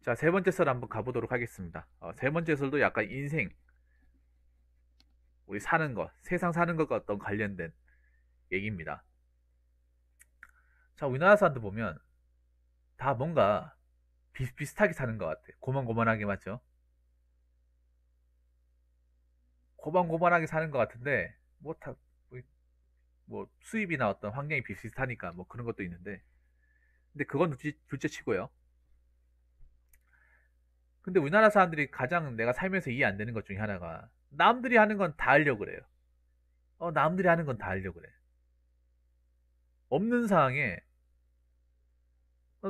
자, 세 번째 썰 한번 가보도록 하겠습니다. 세 번째 썰도 약간 인생, 우리 사는 것, 세상 사는 것과 어떤 관련된 얘기입니다. 자, 우리나라 사람들 보면 다 뭔가 비슷비슷하게 사는 것 같아. 고만고만하게 맞죠? 고만고만하게 사는 것 같은데, 뭐 다, 뭐 수입이나 어떤 환경이 비슷비슷하니까 뭐 그런 것도 있는데, 근데 그건 둘째 치고요. 근데 우리나라 사람들이 가장 내가 살면서 이해 안 되는 것 중에 하나가 남들이 하는 건 다 하려고 그래요. 남들이 하는 건 다 하려고 그래. 없는 상황에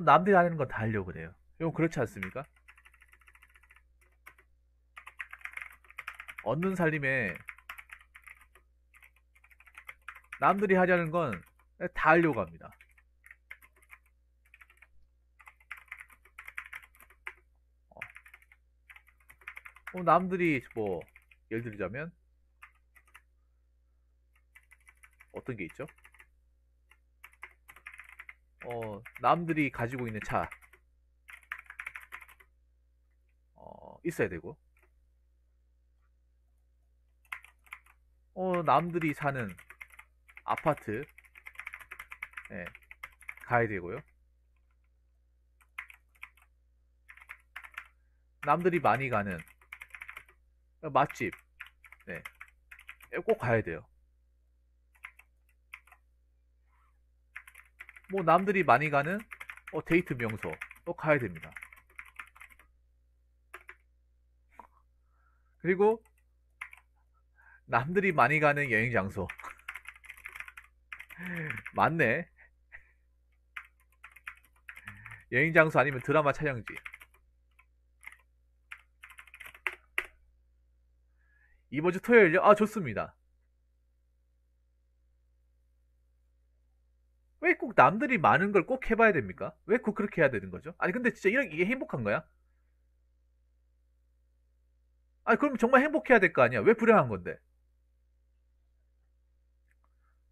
남들이 하는 건 다 하려고 그래요. 이건 그렇지 않습니까? 얻는 살림에 남들이 하려는 건 다 하려고 합니다. 남들이 뭐 예를 들자면 어떤 게 있죠? 남들이 가지고 있는 차 있어야 되고, 남들이 사는 아파트 예, 가야 되고요. 남들이 많이 가는 맛집 네, 꼭 가야 돼요. 뭐 남들이 많이 가는 데이트 명소 또 가야 됩니다. 그리고 남들이 많이 가는 여행 장소 맞네. 여행 장소 아니면 드라마 촬영지. 이번 주 토요일요? 아, 좋습니다. 왜 꼭 남들이 많은 걸 꼭 해봐야 됩니까? 왜 꼭 그렇게 해야 되는 거죠? 아니, 근데 진짜 이게 행복한 거야? 아니, 그럼 정말 행복해야 될 거 아니야? 왜 불행한 건데?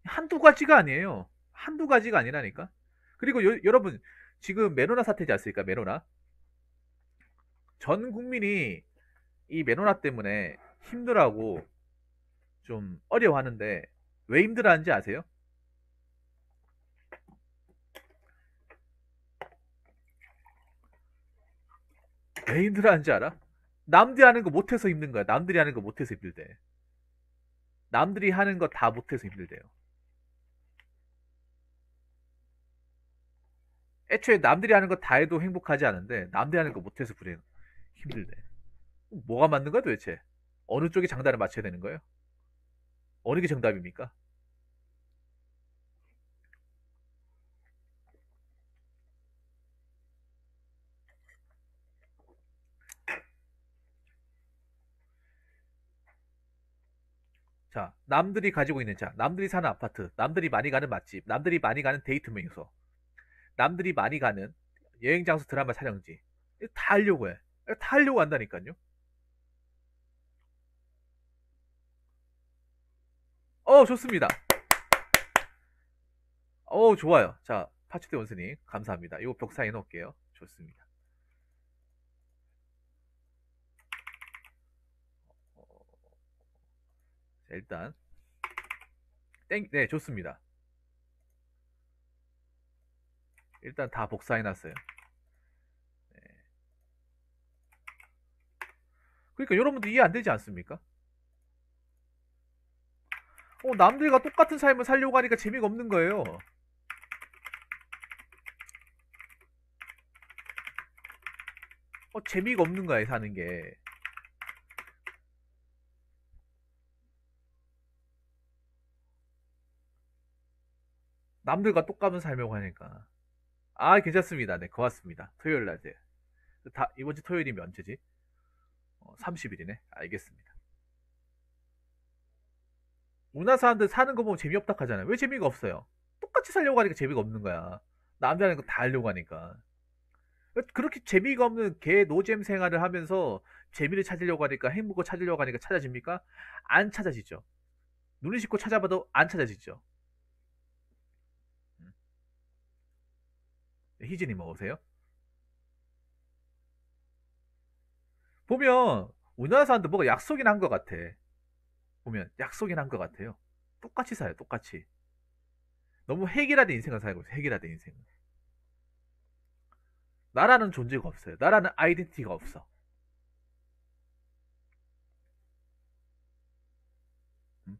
한두 가지가 아니에요. 한두 가지가 아니라니까? 그리고 여러분, 지금 메로나 사태지 않습니까? 메로나. 전 국민이 이 메로나 때문에 힘들어하고 좀 어려워하는데 왜 힘들어하는지 아세요? 왜 힘들어하는지 알아? 남들이 하는 거 못해서 힘든 거야. 남들이 하는 거 못해서 힘들대. 남들이 하는 거 다 못해서 힘들대요. 애초에 남들이 하는 거 다 해도 행복하지 않은데 남들이 하는 거 못해서 힘들대. 뭐가 맞는 거야 도대체? 어느 쪽에 장단을 맞춰야 되는 거예요? 어느 게 정답입니까? 자, 남들이 가지고 있는 차, 남들이 사는 아파트, 남들이 많이 가는 맛집, 남들이 많이 가는 데이트 명소, 남들이 많이 가는 여행 장소 드라마 촬영지. 이거 다 하려고 해. 이거 다 하려고 한다니까요. 좋습니다. 좋아요. 자, 파츠대 원스님, 감사합니다. 이거 벽사해 놓을게요. 좋습니다. 자, 일단, 네, 좋습니다. 일단 다 복사해 놨어요. 네. 그러니까 여러분들 이해 안 되지 않습니까? 남들과 똑같은 삶을 살려고 하니까 재미가 없는 거예요. 재미가 없는 거야, 사는 게. 남들과 똑같은 살려고 하니까. 아, 괜찮습니다. 네, 고맙습니다. 토요일 날 돼. 이번 주 토요일이면 언제지? 30일이네. 알겠습니다. 우리나라 사람들 사는 거 보면 재미없다 하잖아요. 왜 재미가 없어요? 똑같이 살려고 하니까 재미가 없는 거야. 남들 하는 거 다 하려고 하니까. 그렇게 재미가 없는 개 노잼 생활을 하면서 재미를 찾으려고 하니까 행복을 찾으려고 하니까 찾아집니까? 안 찾아지죠. 눈을 씻고 찾아봐도 안 찾아지죠. 희진이 먹으세요? 보면 우리나라 사람들 뭐가 약속이나 한 것 같아. 보면 약속이나 한 것 같아요. 똑같이 살아요. 똑같이. 너무 획일화된 인생을 살고 있어요. 획일화된 인생. 나라는 존재가 없어요. 나라는 아이덴티티가 없어. 음.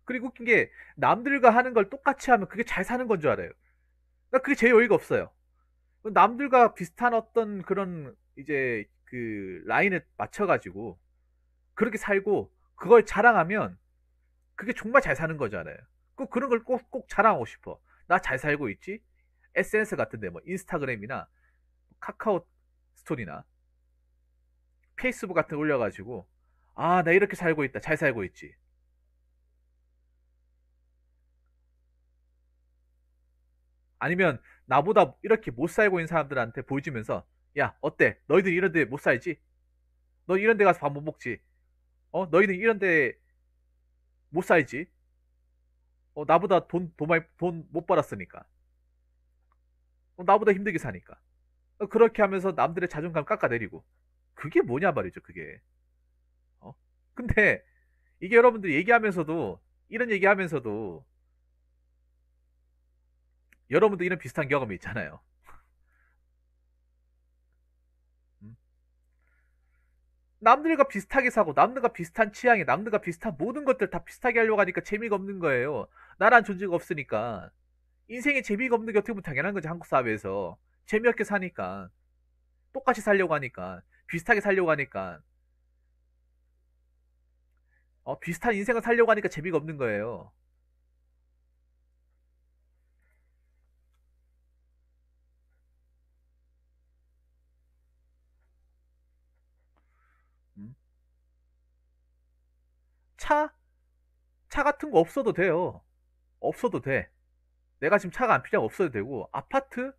그리고 웃긴 게 남들과 하는 걸 똑같이 하면 그게 잘 사는 건 줄 알아요. 나 그게 제일 어이가 없어요. 남들과 비슷한 어떤 그런 이제 그 라인을 맞춰가지고 그렇게 살고 그걸 자랑하면 그게 정말 잘 사는 거잖아요. 꼭 그런 걸 꼭 자랑하고 싶어. 나 잘 살고 있지? SNS 같은데 뭐 인스타그램이나 카카오 스토리나 페이스북 같은 거 올려가지고 아, 나 이렇게 살고 있다. 잘 살고 있지. 아니면 나보다 이렇게 못 살고 있는 사람들한테 보여주면서 야, 어때? 너희들 이런 데 못 살지? 너 이런 데 가서 밥 못 먹지? 너희들 이런 데 못 살지? 나보다 돈 못 벌었으니까. 나보다 힘들게 사니까. 그렇게 하면서 남들의 자존감 깎아내리고. 그게 뭐냐 말이죠, 그게. 어? 근데 이게 여러분들이 얘기하면서도 이런 얘기하면서도 여러분도 이런 비슷한 경험이 있잖아요. 음? 남들과 비슷하게 사고 남들과 비슷한 취향에 남들과 비슷한 모든 것들 다 비슷하게 하려고 하니까 재미가 없는 거예요. 나란 존재가 없으니까. 인생에 재미가 없는 게 어떻게 보면 당연한 거지, 한국 사회에서. 재미없게 사니까. 똑같이 살려고 하니까. 비슷하게 살려고 하니까. 비슷한 인생을 살려고 하니까 재미가 없는 거예요. 음? 차? 차 같은 거 없어도 돼요. 없어도 돼. 내가 지금 차가 안 필요하면 없어도 되고, 아파트?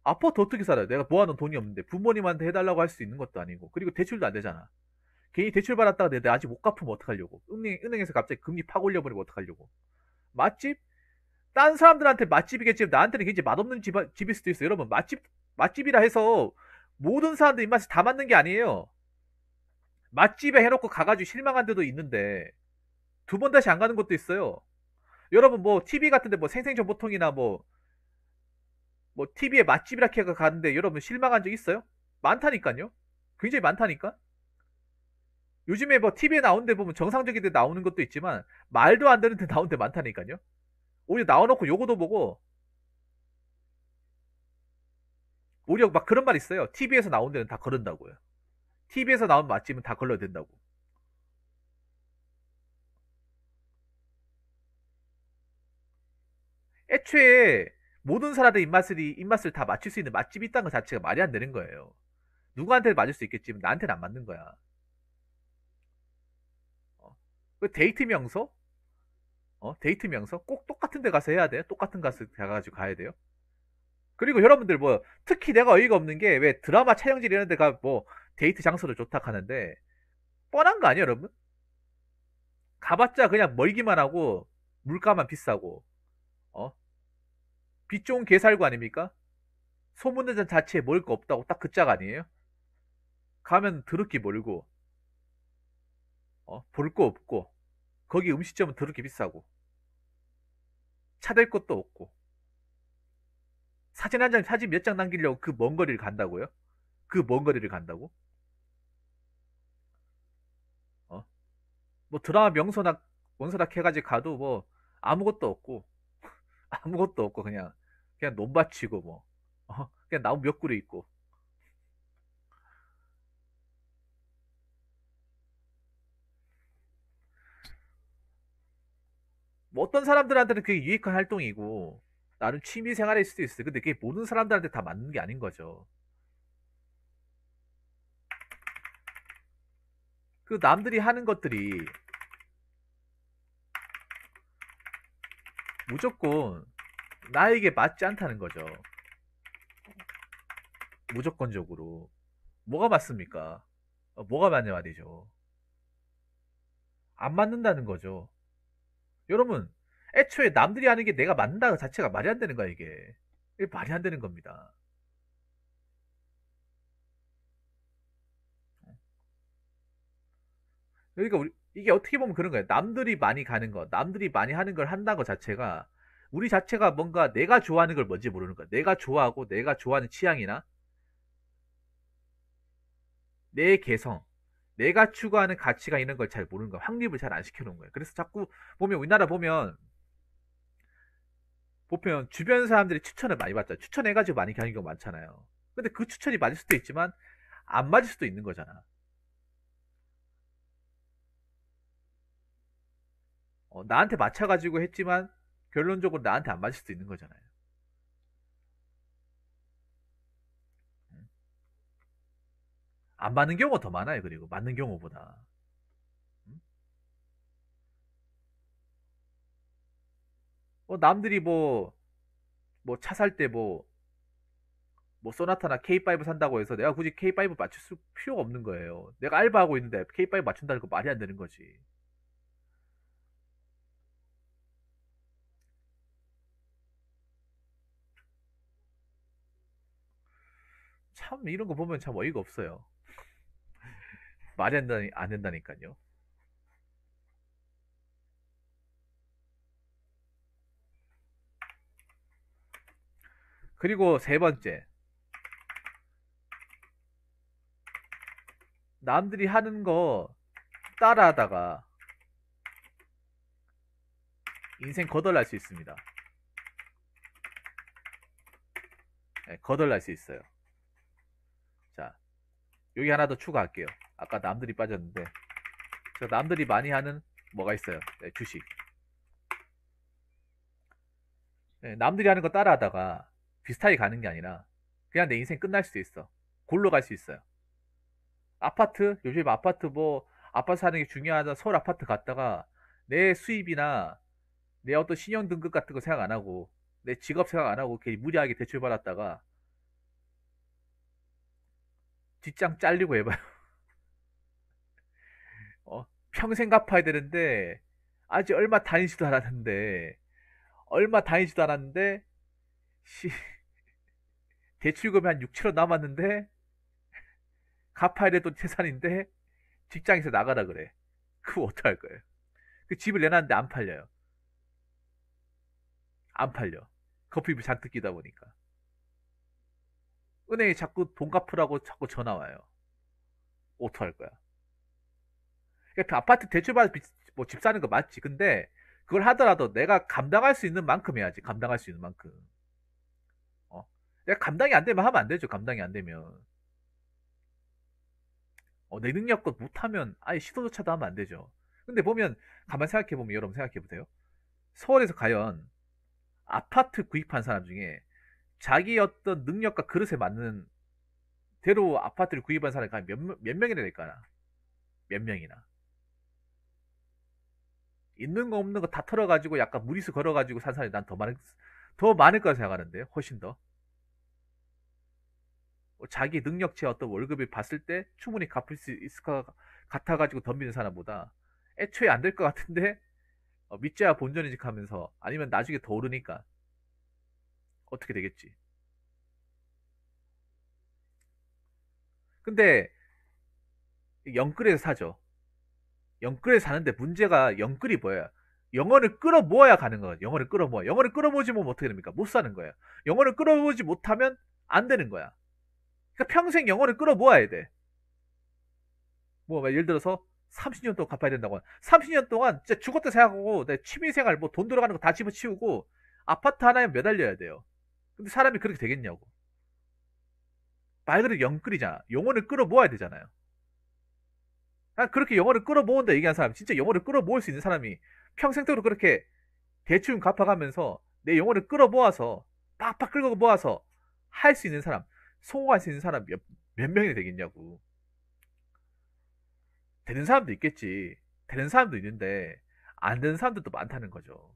아파트 어떻게 살아요? 내가 모아놓은 돈이 없는데, 부모님한테 해달라고 할 수 있는 것도 아니고, 그리고 대출도 안 되잖아. 괜히 대출 받았다가 내가 아직 못 갚으면 어떡하려고. 은행에서 갑자기 금리 팍 올려버리면 어떡하려고. 맛집? 딴 사람들한테 맛집이겠지만, 나한테는 굉장히 맛없는 집일 수도 있어요. 여러분, 맛집이라 해서 모든 사람들 입맛에 다 맞는 게 아니에요. 맛집에 해놓고 가가지고 실망한 데도 있는데, 두 번 다시 안 가는 것도 있어요. 여러분 뭐 TV 같은데 뭐 생생정보통이나 뭐 TV에 맛집이라 해가 가는데 여러분 실망한 적 있어요? 많다니까요. 굉장히 많다니까. 요즘에 뭐 TV에 나오는 데 보면 정상적인 데 나오는 것도 있지만 말도 안 되는 데 나오는 데 많다니까요. 오히려 나와놓고 요거도 보고 오히려 막 그런 말 있어요. TV에서 나온 데는 다 거른다고요. TV에서 나온 맛집은 다 걸러야 된다고. 애초에 모든 사람들 입맛을 다 맞출 수 있는 맛집이 있다는 것 자체가 말이 안 되는 거예요. 누구한테 맞을 수 있겠지만 나한테는 안 맞는 거야. 어. 그 데이트 명소? 데이트 명소? 꼭 똑같은 데 가서 해야 돼요? 똑같은 가서 가가지고 가야 돼요? 그리고 여러분들 뭐, 특히 내가 어이가 없는 게 왜 드라마 촬영지 이런 데가 뭐, 데이트 장소를 좋다 하는데, 뻔한 거 아니에요, 여러분? 가봤자 그냥 멀기만 하고, 물가만 비싸고, 어? 빛 좋은 개살구 아닙니까? 소문대장 자체에 먹을 거 없다고 딱 그 짝 아니에요? 가면 더럽게 멀고, 볼 거 없고, 거기 음식점은 더럽게 비싸고, 차댈 것도 없고, 사진 몇 장 남기려고 그 먼 거리를 간다고요? 그 먼 거리를 간다고? 어? 뭐 드라마 명소나 해가지고 가도 뭐 아무것도 없고 아무것도 없고 그냥 논밭이고 뭐 그냥 나무 몇 그루 있고 뭐 어떤 사람들한테는 그게 유익한 활동이고 나는 취미 생활일 수도 있어. 근데 그게 모든 사람들한테 다 맞는 게 아닌 거죠. 그 남들이 하는 것들이 무조건 나에게 맞지 않다는 거죠. 무조건적으로. 뭐가 맞습니까? 뭐가 맞냐 말이죠. 안 맞는다는 거죠. 여러분, 애초에 남들이 하는 게 내가 맞는다 그 자체가 말이 안 되는 거야, 이게. 이게 말이 안 되는 겁니다. 그러니까 이게 어떻게 보면 그런 거예요. 남들이 많이 가는 거, 남들이 많이 하는 걸 한다는 것 자체가 우리 자체가 뭔가 내가 좋아하는 걸 뭔지 모르는 거야. 내가 좋아하고 내가 좋아하는 취향이나 내 개성, 내가 추구하는 가치가 있는 걸 잘 모르는 거야. 확립을 잘 안 시켜놓은 거야. 그래서 자꾸 보면 우리나라 보면 주변 사람들이 추천을 많이 받잖아. 추천해가지고 많이 가는 경우 많잖아요. 근데 그 추천이 맞을 수도 있지만 안 맞을 수도 있는 거잖아. 나한테 맞춰가지고 했지만 결론적으로 나한테 안 맞을 수도 있는 거잖아요. 음. 안 맞는 경우가 더 많아요. 그리고 맞는 경우보다. 음? 남들이 뭐 차 살 때 뭐 소나타나 K5 산다고 해서 내가 굳이 K5 맞출 필요가 없는 거예요. 내가 알바하고 있는데 K5 맞춘다는 거 말이 안 되는 거지. 참 이런 거 보면 참 어이가 없어요. 말이 안 된다니까요. 그리고 세 번째, 남들이 하는 거 따라하다가 인생 거덜날 수 있습니다. 네, 거덜날 수 있어요. 자, 여기 하나 더 추가할게요. 아까 남들이 빠졌는데, 남들이 많이 하는 뭐가 있어요? 네, 주식. 네, 남들이 하는 거 따라하다가 비슷하게 가는 게 아니라 그냥 내 인생 끝날 수도 있어. 골로 갈 수 있어요. 요즘 아파트 사는 게 중요하다. 서울 아파트 갔다가 내 수입이나 내 어떤 신용 등급 같은 거 생각 안 하고 내 직업 생각 안 하고 괜히 무리하게 대출 받았다가 직장 잘리고 해봐요. 평생 갚아야 되는데 아직 얼마 다니지도 않았는데 씨, 대출금이 한 6, 7원 남았는데 갚아야 돼도 재산인데 직장에서 나가라 그래. 그거 어떡할 거예요? 그 집을 내놨는데 안 팔려요. 안 팔려. 커피비 잔뜩 끼다 보니까. 은행에 자꾸 돈 갚으라고 자꾸 전화 와요. 어떡할 거야? 그러니까 아파트 대출 받아 뭐집 사는 거 맞지. 근데 그걸 하더라도 내가 감당할 수 있는 만큼 해야지. 감당할 수 있는 만큼. 어. 내가 감당이 안 되면 하면 안 되죠. 감당이 안 되면. 내 능력껏 못하면 아예 시도조차도 하면 안 되죠. 근데 보면 가만 생각해보면 여러분 생각해보세요. 서울에서 과연 아파트 구입한 사람 중에 자기 어떤 능력과 그릇에 맞는 대로 아파트를 구입한 사람이 과연 몇 명이나 될까나? 몇 명이나. 있는 거 없는 거 다 털어가지고 약간 무리수 걸어가지고 산 사람이 난 더 많을 거라 생각하는데, 훨씬 더. 자기 능력치 어떤 월급을 봤을 때 충분히 갚을 수 있을 것 같아가지고 덤비는 사람보다 애초에 안 될 것 같은데, 믿자야 본전이직 하면서 아니면 나중에 더 오르니까 어떻게 되겠지. 근데 영끌에서 사죠. 영끌에서 사는데 문제가 영끌이 뭐야? 영혼을 끌어모아야 가는 거야. 영혼을 끌어모아. 영혼을 끌어모으지 못하면 어떻게 됩니까? 못 사는 거야. 영혼을 끌어모으지 못하면 안 되는 거야. 그러니까 평생 영혼을 끌어모아야 돼. 뭐 예를 들어서 30년 동안 갚아야 된다고. 30년 동안 진짜 죽었다 생각하고 내 취미생활 뭐 돈 들어가는 거 다 집어치우고 아파트 하나에 매달려야 돼요. 근데 사람이 그렇게 되겠냐고. 말 그대로 영끌이잖아. 영혼을 끌어모아야 되잖아요. 그렇게 영혼을 끌어모은다 얘기한 사람, 진짜 영혼을 끌어모을 수 있는 사람이 평생도록 그렇게 대충 갚아가면서 내 영혼을 끌어모아서 빡빡 끌고 모아서 할 수 있는 사람, 성공할 수 있는 사람 몇 명이 되겠냐고. 되는 사람도 있겠지. 되는 사람도 있는데 안 되는 사람들도 많다는 거죠.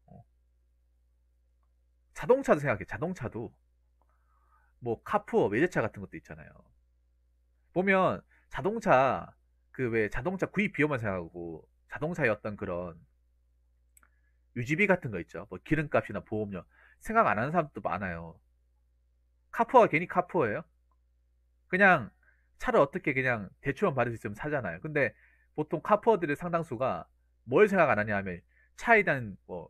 어. 자동차도 생각해. 자동차도 뭐 카푸어, 외제차 같은 것도 있잖아요. 보면 자동차 그 왜 자동차 구입 비용만 생각하고 자동차의 어떤 그런 유지비 같은 거 있죠. 뭐 기름값이나 보험료 생각 안 하는 사람도 많아요. 카푸어가 괜히 카푸어예요? 그냥 차를 어떻게 그냥 대출만 받을 수 있으면 사잖아요. 근데 보통 카푸어들의 상당수가 뭘 생각 안 하냐 하면 차에 대한 뭐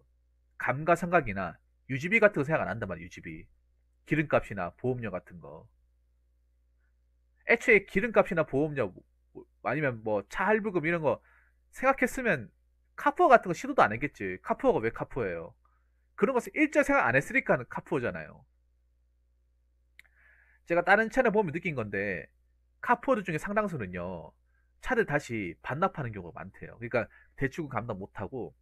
감가상각이나 유지비 같은 거 생각 안 한단 말이에요. 유지비. 기름값이나 보험료 같은 거. 애초에 기름값이나 보험료 아니면 뭐 차 할부금 이런 거 생각했으면 카푸어 같은 거 시도도 안 했겠지. 카푸어가 왜 카푸어예요? 그런 것을 일절 생각 안 했으니까 카푸어잖아요. 제가 다른 채널 보면 느낀 건데 카푸어들 중에 상당수는요 차를 다시 반납하는 경우가 많대요. 그러니까 대출금 감당 못하고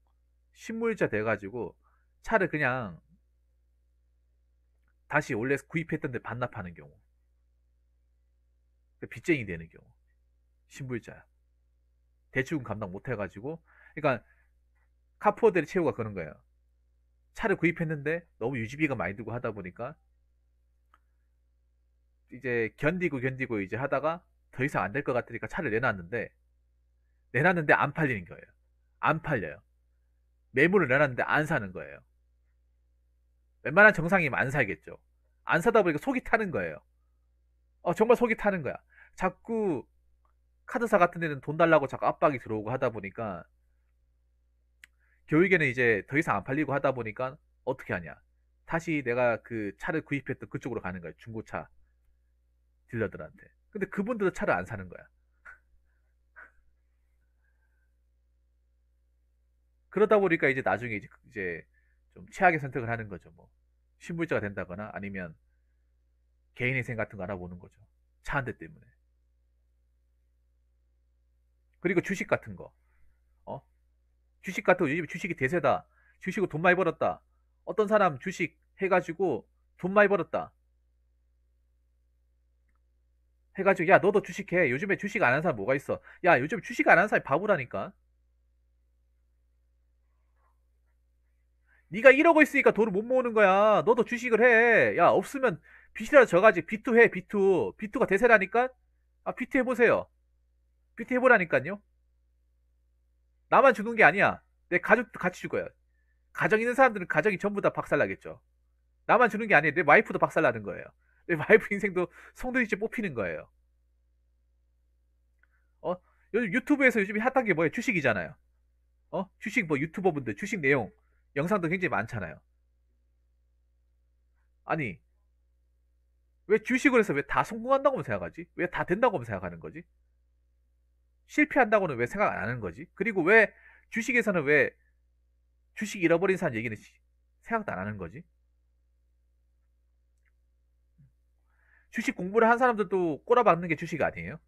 신무일자 돼가지고 차를 그냥 다시 원래 구입했던 데 반납하는 경우. 빚쟁이 되는 경우. 신불자야. 대출금 감당 못해가지고. 그러니까 카푸어들의 최후가 그런 거예요. 차를 구입했는데 너무 유지비가 많이 들고 하다 보니까 이제 견디고 이제 하다가 더 이상 안 될 것 같으니까 차를 내놨는데 안 팔리는 거예요. 안 팔려요. 매물을 내놨는데 안 사는 거예요. 웬만한 정상이면 안 살겠죠. 안 사다 보니까 속이 타는 거예요. 정말 속이 타는 거야. 자꾸 카드사 같은 데는 돈 달라고 자꾸 압박이 들어오고 하다 보니까 결국에는 이제 더 이상 안 팔리고 하다 보니까 어떻게 하냐. 다시 내가 그 차를 구입했던 그쪽으로 가는 거야. 중고차 딜러들한테. 근데 그분들은 차를 안 사는 거야. 그러다 보니까 이제 나중에 이제 좀 최악의 선택을 하는 거죠. 뭐 신불자가 된다거나 아니면 개인회생 같은 거 알아보는 거죠. 차 한 대 때문에. 그리고 주식 같은 거. 어? 주식 같은 거 요즘 주식이 대세다. 주식으로 돈 많이 벌었다. 어떤 사람 주식 해가지고 돈 많이 벌었다. 해가지고 야 너도 주식해. 요즘에 주식 안 하는 사람 뭐가 있어? 야 요즘 주식 안 하는 사람이 바보라니까. 네가 이러고 있으니까 돈을 못 모으는 거야. 너도 주식을 해. 야 없으면 빚이라도 져가지고 비투 해. 비투. 비투가 대세라니까. 비투 해보세요. 비투 해보라니까요. 나만 주는 게 아니야. 내 가족도 같이 줄 거야. 가정 있는 사람들은 가정이 전부 다 박살나겠죠. 나만 주는 게 아니에요. 내 와이프도 박살나는 거예요. 내 와이프 인생도 송두리째 뽑히는 거예요. 어? 요즘 유튜브에서 요즘에 핫한 게 뭐예요? 주식이잖아요. 주식 뭐 유튜버분들 주식 내용 영상도 굉장히 많잖아요. 아니 왜 주식을 해서 왜 다 성공한다고만 생각하지? 왜 다 된다고만 생각하는 거지? 실패한다고는 왜 생각 안 하는 거지? 그리고 왜 주식에서는 왜 주식 잃어버린 사람 얘기는 생각도 안 하는 거지? 주식 공부를 한 사람들도 꼬라박는 게 주식 아니에요?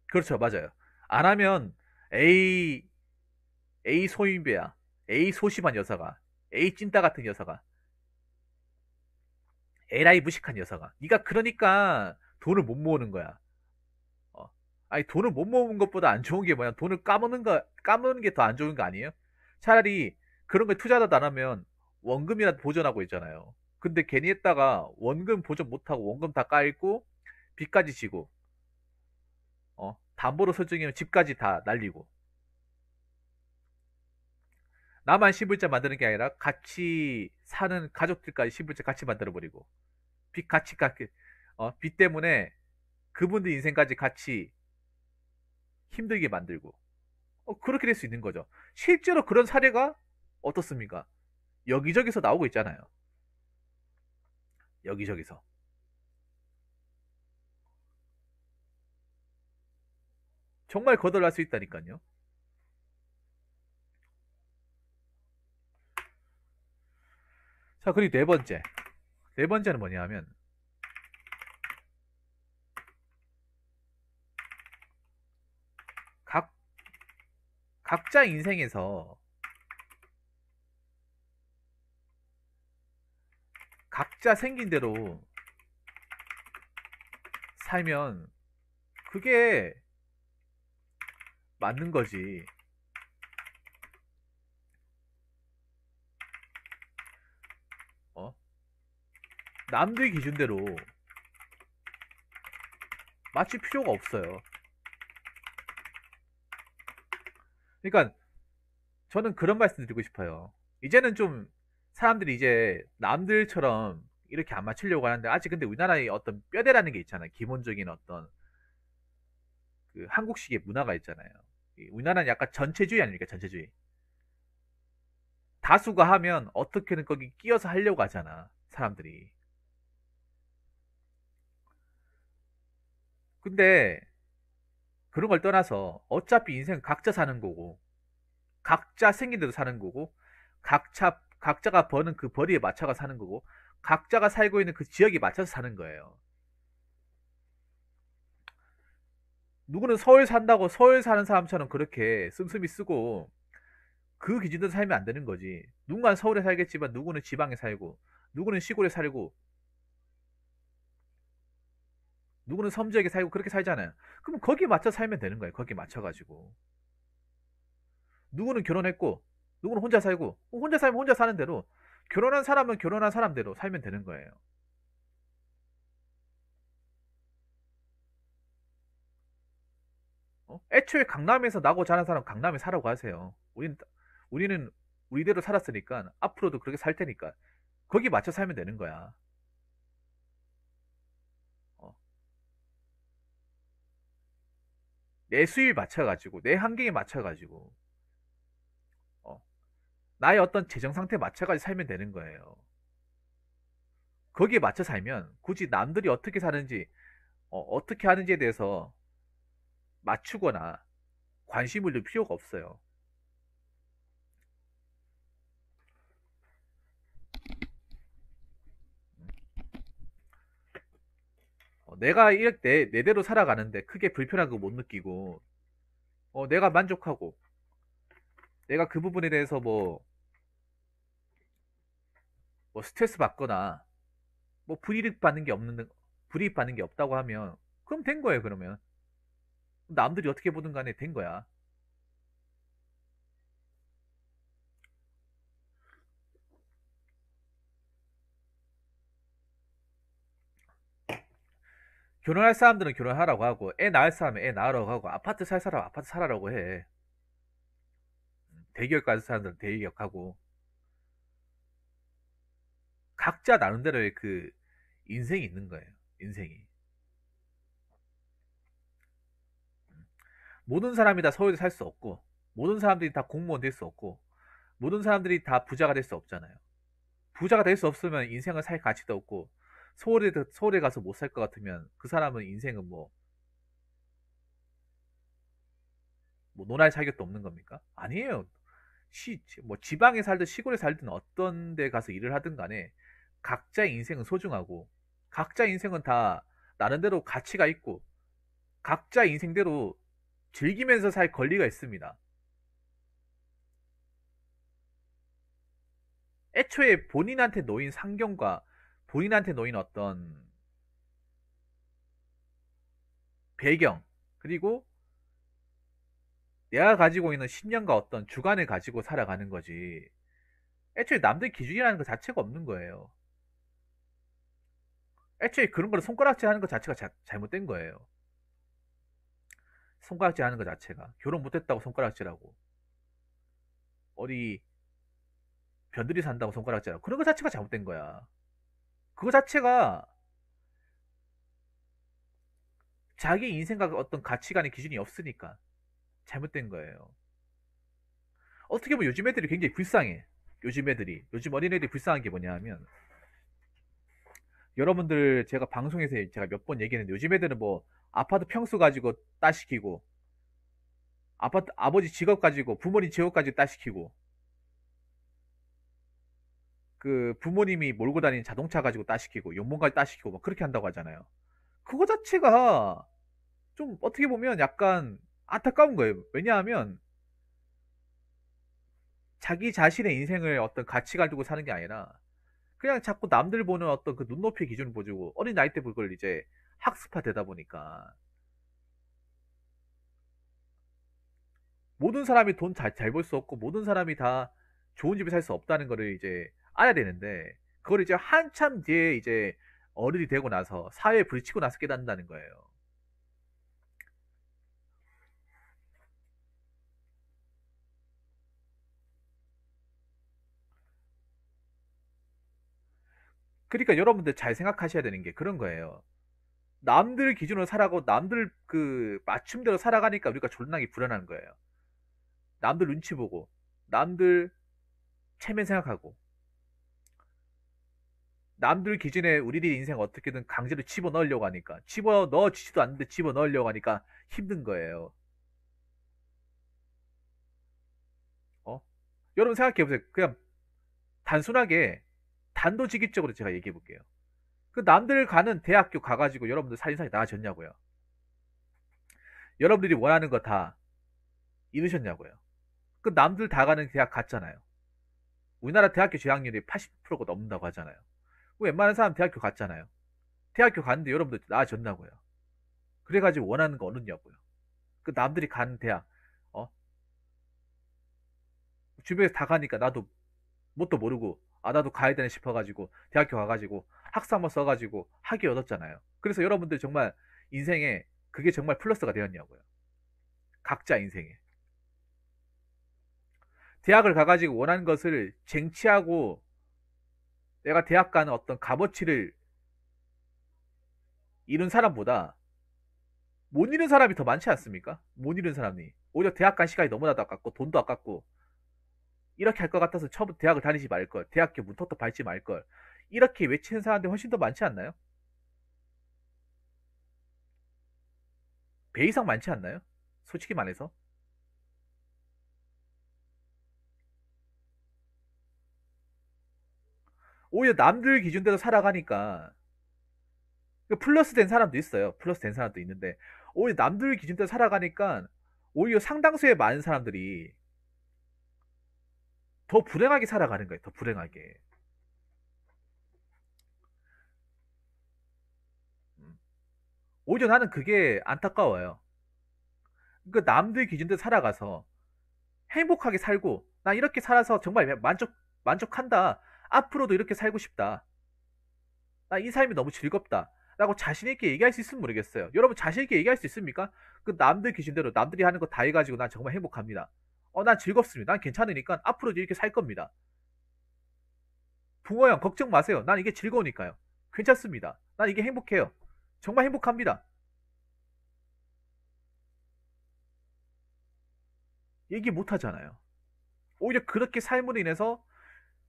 그렇죠, 맞아요. 안 하면 A A 소인배야, A 소심한 여사가, A 찐따 같은 여사가, 에라이 무식한 여사가. 네가 그러니까 돈을 못 모으는 거야. 어. 아니 돈을 못 모으는 것보다 안 좋은 게 뭐냐? 돈을 까먹는 게 더 안 좋은 거 아니에요? 차라리 그런 거에 투자도 안 하면 원금이라도 보존하고 있잖아요. 근데 괜히 했다가 원금 보존 못하고 원금 다 깔고 빚까지 지고 담보로 설정이면 집까지 다 날리고 나만 신불자 만드는 게 아니라 같이 사는 가족들까지 신불자 같이 만들어 버리고 빚 같이 깎게 빚 때문에 그분들 인생까지 같이 힘들게 만들고 그렇게 될 수 있는 거죠. 실제로 그런 사례가 어떻습니까? 여기저기서 나오고 있잖아요. 여기저기서. 정말 거덜날 수 있다니까요. 자, 그리고 네 번째. 네 번째는 뭐냐 하면, 각, 각자 인생에서 각자 생긴 대로 살면 그게 맞는 거지. 어? 남들 기준대로 맞출 필요가 없어요. 그러니까 저는 그런 말씀 드리고 싶어요. 이제는 좀 사람들이 이제 남들처럼 이렇게 안 맞추려고 하는데 아직 근데 우리나라에 어떤 뼈대라는 게 있잖아요. 기본적인 어떤 그 한국식의 문화가 있잖아요. 우리나라는 약간 전체주의 아닙니까? 전체주의. 다수가 하면 어떻게든 거기 끼어서 하려고 하잖아. 사람들이. 근데 그런 걸 떠나서 어차피 인생은 각자 사는 거고 각자 생긴 대로 사는 거고 각자가 버는 그 벌이에 맞춰가 사는 거고 각자가 살고 있는 그 지역에 맞춰서 사는 거예요. 누구는 서울 산다고 서울 사는 사람처럼 그렇게 씀씀이 쓰고 그 기준대로 살면 안 되는 거지. 누군가는 서울에 살겠지만 누구는 지방에 살고 누구는 시골에 살고 누구는 섬지역에 살고 그렇게 살잖아요. 그럼 거기에 맞춰 살면 되는 거예요. 거기에 맞춰가지고. 누구는 결혼했고 누구는 혼자 살고 혼자 살면 혼자 사는 대로 결혼한 사람은 결혼한 사람대로 살면 되는 거예요. 애초에 강남에서 나고 자란 사람 강남에 살라고 하세요. 우리는 우리대로 살았으니까 앞으로도 그렇게 살 테니까 거기 맞춰 살면 되는 거야. 어, 내 수입에 맞춰가지고 내 환경에 맞춰가지고 어, 나의 어떤 재정 상태에 맞춰가지고 살면 되는 거예요. 거기에 맞춰 살면 굳이 남들이 어떻게 사는지 어떻게 하는지에 대해서 맞추거나 관심을 둘 필요가 없어요. 내가 이렇게 내대로 살아가는데 크게 불편한 거 못 느끼고 내가 만족하고 내가 그 부분에 대해서 뭐 스트레스 받거나 뭐 불이익 받는 게 없다고 하면 그럼 된 거예요. 그러면 남들이 어떻게 보든 간에 된 거야. 결혼할 사람들은 결혼하라고 하고 애 낳을 사람은 애 낳으라고 하고 아파트 살 사람 아파트 살아라고 해. 대기업 가는 사람들은 대기업하고 각자 나름대로의 그 인생이 있는 거예요. 인생이. 모든 사람이 다 서울에 살 수 없고 모든 사람들이 다 공무원 될 수 없고 모든 사람들이 다 부자가 될 수 없잖아요. 부자가 될 수 없으면 인생을 살 가치도 없고 서울에 가서 못 살 것 같으면 그 사람은 인생은 뭐 논할 자격도 없는 겁니까? 아니에요. 뭐 지방에 살든 시골에 살든 어떤 데 가서 일을 하든 간에 각자의 인생은 소중하고 각자 인생은 다 나름대로 가치가 있고 각자 인생대로 즐기면서 살 권리가 있습니다. 애초에 본인한테 놓인 상경과 본인한테 놓인 어떤 배경 그리고 내가 가지고 있는 신념과 어떤 주관을 가지고 살아가는 거지. 애초에 남들 기준이라는 것 자체가 없는 거예요. 애초에 그런 걸 손가락질 하는 것 자체가 잘못된 거예요. 손가락질 하는 것 자체가. 결혼 못했다고 손가락질하고, 어디 변들이 산다고 손가락질하고, 그런 것 자체가 잘못된 거야. 그거 자체가 자기 인생과 어떤 가치관의 기준이 없으니까 잘못된 거예요. 어떻게 보면 요즘 애들이 굉장히 불쌍해. 요즘 어린애들이 불쌍한 게 뭐냐 하면, 여러분들 제가 방송에서 제가 몇 번 얘기했는데, 요즘 애들은 뭐, 아파트 평수 가지고 따시키고, 아버지 직업 가지고, 부모님 직업 가지고 따시키고, 그 부모님이 몰고 다니는 자동차 가지고 따시키고 용돈까지 따시키고 막 그렇게 한다고 하잖아요. 그거 자체가 좀 어떻게 보면 약간 안타까운 거예요. 왜냐하면 자기 자신의 인생을 어떤 가치가 두고 사는 게 아니라 그냥 자꾸 남들 보는 어떤 그 눈높이 기준을 보여주고 어린 나이 때 그걸 이제 학습화 되다 보니까 모든 사람이 돈 잘 벌 수 없고 모든 사람이 다 좋은 집에 살 수 없다는 거를 이제 알아야 되는데 그걸 이제 한참 뒤에 이제 어른이 되고 나서 사회에 부딪히고 나서 깨닫는다는 거예요. 그러니까 여러분들 잘 생각하셔야 되는 게 그런 거예요. 남들 기준으로 살아가고 남들 그 맞춤대로 살아가니까 우리가 존나게 불안한 거예요. 남들 눈치 보고 남들 체면 생각하고 남들 기준에 우리들의 인생 어떻게든 강제로 집어넣으려고 하니까 집어넣어지지도 않는데 집어넣으려고 하니까 힘든 거예요. 어? 여러분 생각해보세요. 그냥 단순하게 단도직입적으로 제가 얘기해 볼게요. 그 남들 가는 대학교 가가지고 여러분들 살인사이 나아졌냐고요? 여러분들이 원하는 거 다 이루셨냐고요? 그 남들 다 가는 대학 갔잖아요. 우리나라 대학교 재학률이 80%가 넘는다고 하잖아요. 웬만한 사람 대학교 갔잖아요. 대학교 갔는데 여러분들 나아졌냐고요? 그래가지고 원하는 거 얻었냐고요? 그 남들이 가는 대학, 어? 주변에서 다 가니까 나도 뭣도 모르고, 아, 나도 가야 되나 싶어가지고, 대학교 가가지고, 학사 한번 써가지고, 학위 얻었잖아요. 그래서 여러분들 정말 인생에 그게 정말 플러스가 되었냐고요. 각자 인생에. 대학을 가가지고 원하는 것을 쟁취하고, 내가 대학 가는 어떤 값어치를 이룬 사람보다 못 이룬 사람이 더 많지 않습니까? 못 이룬 사람이. 오히려 대학 간 시간이 너무나도 아깝고, 돈도 아깝고, 이렇게 할 것 같아서 처음부터 대학을 다니지 말걸. 대학교 문턱도 밟지 말걸. 이렇게 외치는 사람들이 훨씬 더 많지 않나요? 배 이상 많지 않나요? 솔직히 말해서. 오히려 남들 기준대로 살아가니까 그 플러스 된 사람도 있어요. 플러스 된 사람도 있는데 오히려 남들 기준대로 살아가니까 오히려 상당수의 많은 사람들이 더 불행하게 살아가는 거예요. 더 불행하게. 음. 오히려 나는 그게 안타까워요. 그 남들 기준대로 살아가서 행복하게 살고 난 이렇게 살아서 정말 만족한다. 앞으로도 이렇게 살고 싶다. 나 이 삶이 너무 즐겁다. 라고 자신있게 얘기할 수 있으면 모르겠어요. 여러분 자신있게 얘기할 수 있습니까? 그 남들 기준대로 남들이 하는 거 다 해가지고 난 정말 행복합니다. 난 즐겁습니다. 난 괜찮으니까 앞으로도 이렇게 살 겁니다. 붕어 형 걱정 마세요. 난 이게 즐거우니까요. 괜찮습니다. 난 이게 행복해요. 정말 행복합니다. 얘기 못 하잖아요. 오히려 그렇게 삶으로 인해서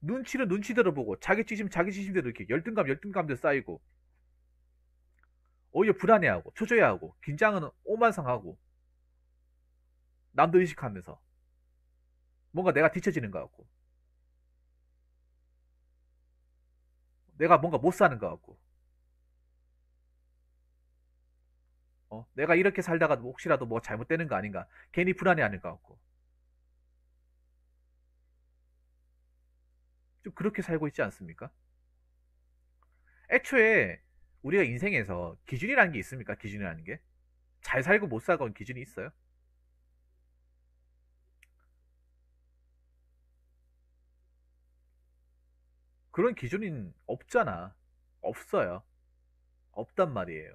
눈치를 눈치대로 보고 자기 지심대로 이렇게 열등감도 쌓이고 오히려 불안해하고 초조해하고 긴장은 오만상하고 남도 의식하면서 뭔가 내가 뒤처지는 것 같고 내가 뭔가 못 사는 것 같고 내가 이렇게 살다가 혹시라도 뭐 잘못되는 거 아닌가 괜히 불안해하는 것 같고 좀 그렇게 살고 있지 않습니까? 애초에 우리가 인생에서 기준이라는 게 있습니까? 기준이라는 게 잘 살고 못 살고 기준이 있어요? 그런 기준은 없잖아. 없어요. 없단 말이에요.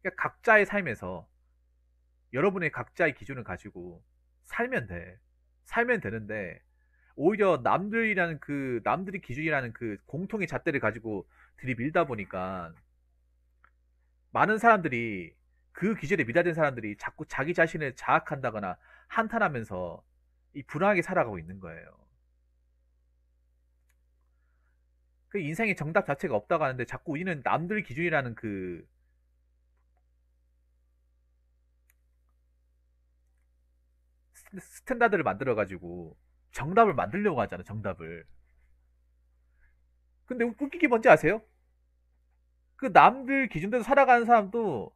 그러니까 각자의 삶에서 여러분의 각자의 기준을 가지고 살면 돼. 살면 되는데 오히려 남들이 기준이라는 그 공통의 잣대를 가지고 들이밀다 보니까 많은 사람들이 그 기준에 미달된 사람들이 자꾸 자기 자신을 자학한다거나 한탄하면서 이 불안하게 살아가고 있는 거예요. 그 인생의 정답 자체가 없다고 하는데 자꾸 우리는 남들 기준이라는 그 스탠다드를 만들어가지고 정답을 만들려고 하잖아, 정답을. 근데 웃긴 게 뭔지 아세요? 그 남들 기준대로 살아가는 사람도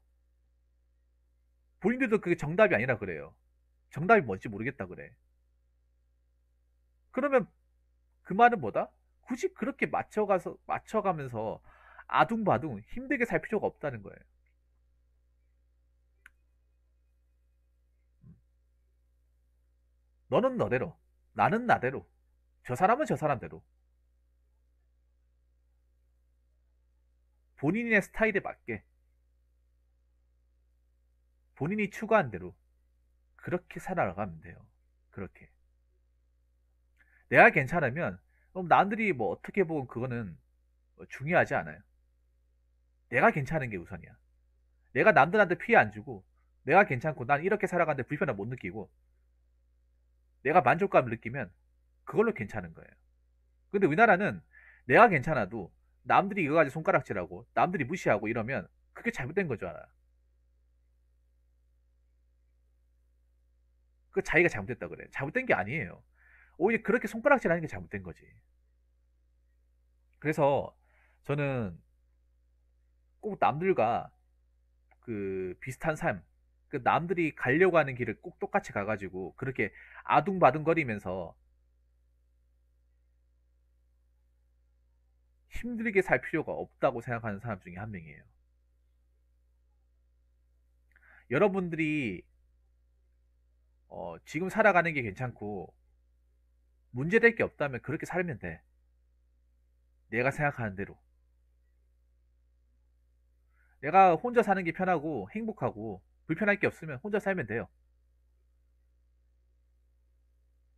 본인들도 그게 정답이 아니라 그래요. 정답이 뭔지 모르겠다 그래. 그러면 그 말은 뭐다? 굳이 그렇게 맞춰가면서 아둥바둥 힘들게 살 필요가 없다는 거예요. 너는 너대로, 나는 나대로, 저 사람은 저 사람대로 본인의 스타일에 맞게 본인이 추구한 대로 그렇게 살아가면 돼요. 그렇게. 내가 괜찮으면 남들이 뭐 어떻게 보건 그거는 중요하지 않아요. 내가 괜찮은 게 우선이야. 내가 남들한테 피해 안 주고 내가 괜찮고 난 이렇게 살아가는데 불편함 못 느끼고 내가 만족감을 느끼면 그걸로 괜찮은 거예요. 근데 우리나라는 내가 괜찮아도 남들이 이거 가지고 손가락질하고 남들이 무시하고 이러면 그게 잘못된 거죠, 알아. 그 자기가 잘못됐다 그래. 잘못된 게 아니에요. 오히려 그렇게 손가락질하는 게 잘못된 거지. 그래서 저는 꼭 남들과 그 비슷한 삶, 그 남들이 가려고 하는 길을 꼭 똑같이 가가지고 그렇게 아둥바둥거리면서 힘들게 살 필요가 없다고 생각하는 사람 중에 한 명이에요. 여러분들이 지금 살아가는 게 괜찮고 문제될 게 없다면 그렇게 살면 돼. 내가 생각하는 대로. 내가 혼자 사는 게 편하고 행복하고 불편할 게 없으면 혼자 살면 돼요.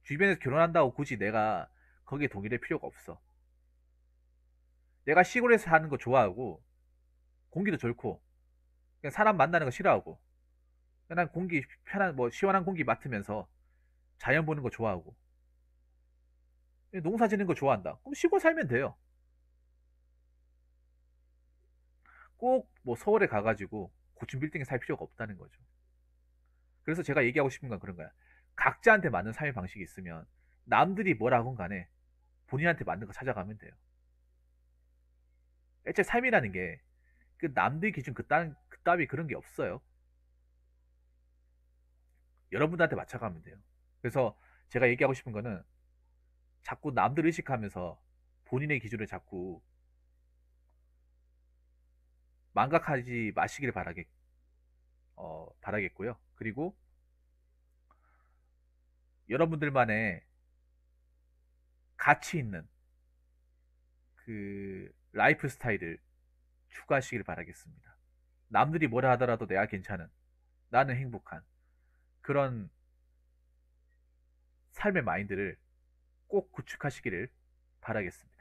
주변에서 결혼한다고 굳이 내가 거기에 동의될 필요가 없어. 내가 시골에서 사는 거 좋아하고 공기도 좋고 그냥 사람 만나는 거 싫어하고 그냥 공기 편한 뭐 시원한 공기 맡으면서 자연 보는 거 좋아하고 농사 짓는 거 좋아한다. 그럼 시골 살면 돼요. 꼭 뭐 서울에 가가지고 고층 빌딩에 살 필요가 없다는 거죠. 그래서 제가 얘기하고 싶은 건 그런 거야. 각자한테 맞는 삶의 방식이 있으면 남들이 뭐라건 간에 본인한테 맞는 거 찾아가면 돼요. 애초에 삶이라는 게 그 남들 기준 그따위 그런 게 없어요. 여러분들한테 맞춰가면 돼요. 그래서 제가 얘기하고 싶은 거는 자꾸 남들 의식하면서 본인의 기준을 자꾸 망각하지 마시길 바라겠고요. 그리고 여러분들만의 가치 있는 그 라이프 스타일을 추구하시길 바라겠습니다. 남들이 뭐라 하더라도 내가 괜찮은, 나는 행복한 그런 삶의 마인드를 꼭 구축하시기를 바라겠습니다.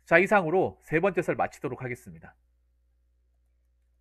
자, 이상으로 세 번째 설 마치도록 하겠습니다.